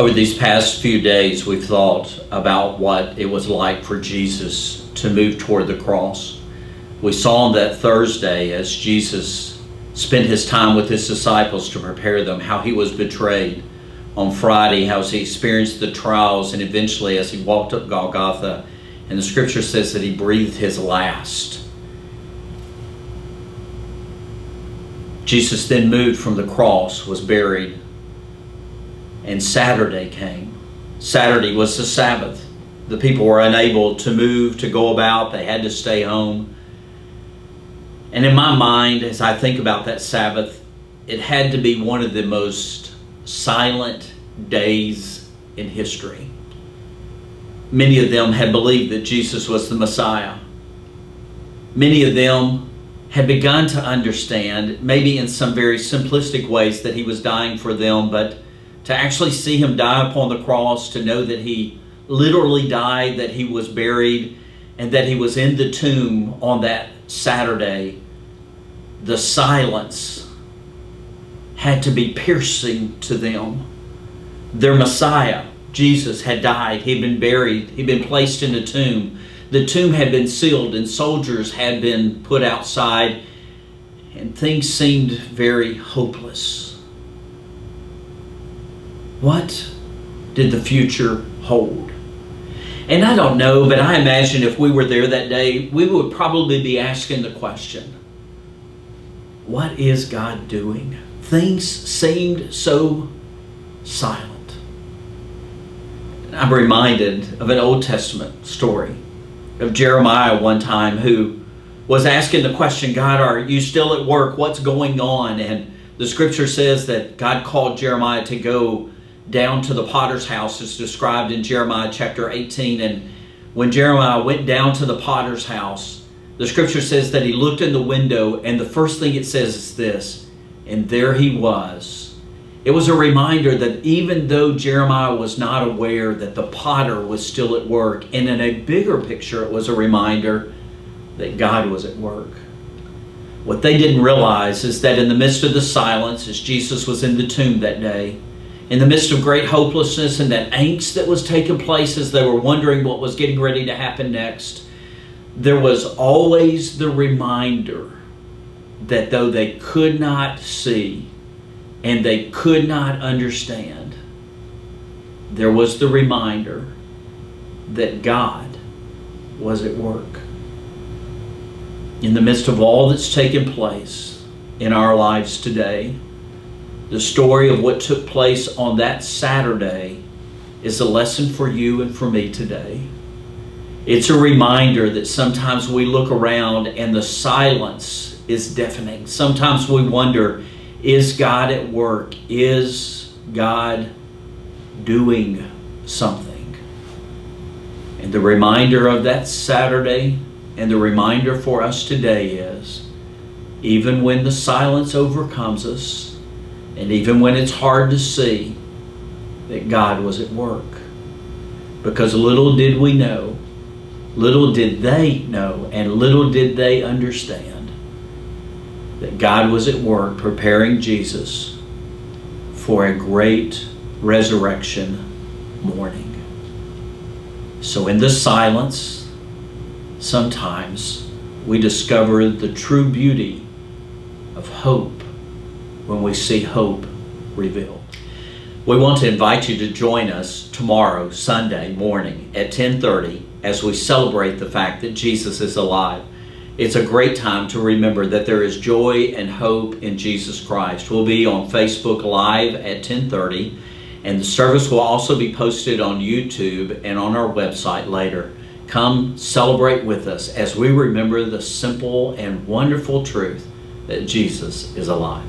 Over these past few days, we've thought about what it was like for Jesus to move toward the cross. We saw on that Thursday, as Jesus spent his time with his disciples to prepare them, how he was betrayed. On Friday, how he experienced the trials, and eventually as he walked up Golgotha, and the scripture says that he breathed his last. Jesus then moved from the cross, was buried, and Saturday came. Saturday was the Sabbath. The people were unable to move, to go about. They had to stay home. And in my mind, as I think about that Sabbath, it had to be one of the most silent days in history. Many of them had believed that Jesus was the Messiah. Many of them had begun to understand, maybe in some very simplistic ways, that he was dying for them, but to actually see him die upon the cross, to know that he literally died, that he was buried, and that he was in the tomb on that Saturday, the silence had to be piercing to them. Their Messiah, Jesus, had died. He'd been buried. He'd been placed in a tomb. The tomb had been sealed, and soldiers had been put outside, and things seemed very hopeless. What did the future hold? And I don't know, but I imagine if we were there that day, we would probably be asking the question, what is God doing? Things seemed so silent. I'm reminded of an Old Testament story of Jeremiah one time, who was asking the question, God, are you still at work? What's going on? And the scripture says that God called Jeremiah to go down to the potter's house. It's described in Jeremiah chapter 18. And when Jeremiah went down to the potter's house, the scripture says that he looked in the window, and the first thing it says is this, and there he was. It was a reminder that even though Jeremiah was not aware that the potter was still at work, and in a bigger picture, it was a reminder that God was at work. What they didn't realize is that in the midst of the silence, as Jesus was in the tomb that day, in the midst of great hopelessness and that angst that was taking place as they were wondering what was getting ready to happen next, there was always the reminder that though they could not see and they could not understand, there was the reminder that God was at work. In the midst of all that's taken place in our lives today, the story of what took place on that Saturday is a lesson for you and for me today. It's a reminder that sometimes we look around and the silence is deafening. Sometimes we wonder, is God at work? Is God doing something? And the reminder of that Saturday and the reminder for us today is, even when the silence overcomes us, and even when it's hard to see, that God was at work. Because little did we know, little did they know, and little did they understand that God was at work preparing Jesus for a great resurrection morning. So in the silence, sometimes we discover the true beauty of hope when we see hope revealed. We want to invite you to join us tomorrow, Sunday morning at 10:30 as we celebrate the fact that Jesus is alive. It's a great time to remember that there is joy and hope in Jesus Christ. We'll be on Facebook Live at 10:30, and the service will also be posted on YouTube and on our website later. Come celebrate with us as we remember the simple and wonderful truth that Jesus is alive.